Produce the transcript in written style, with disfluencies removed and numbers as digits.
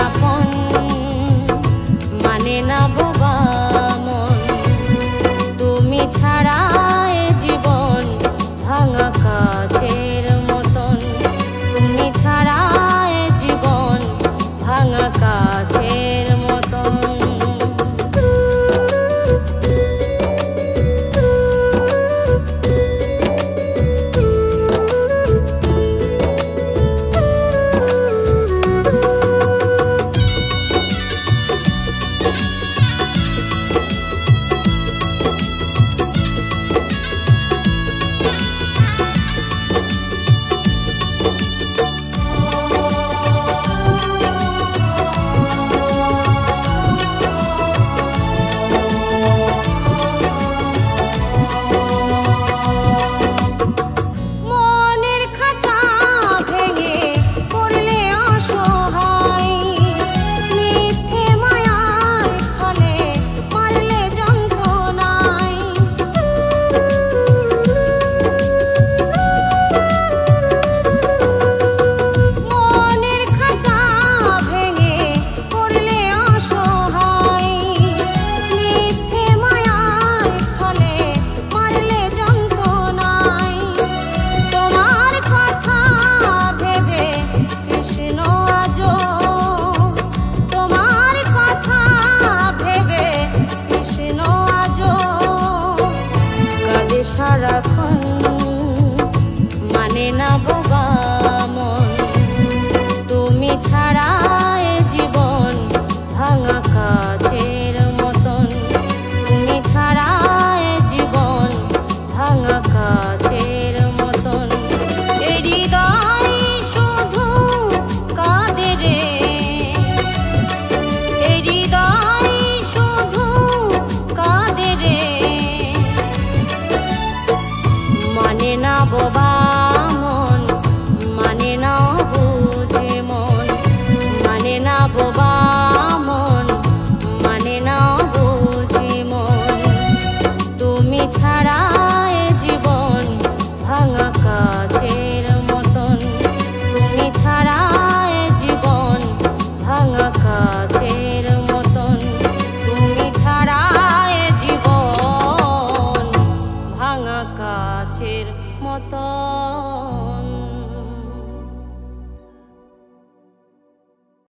আপন মানে না বোবা মন। তুমি ছাড়া এ জীবন ভাঙা কাচের মতন। তুমি ছাড়া এ জীবন ভাঙা কাচের মতন। সারাক্ষণ মানে না বোবা মন। তুমি ছাড়া এ জীবন ভাঙা কাচের মতন। তুমি ছাড়া এ জীবন ভাঙা কাচের মতন। এ হৃদয় শুধু কাঁদে রে, এ হৃদয় শুধু কাঁদে রে। মানে না বোবা মন, মানে না বুঝে মন। মানে না বোবা মন, মানে না বুঝে মন। তুমি ছাড়া এ জীবন ভাঙা কাচের মতন। তুমি ছাড়া এ জীবন ভাঙা কাচের মতন। তুমি ছাড়া এ জীবন ভাঙা কাচের মতন।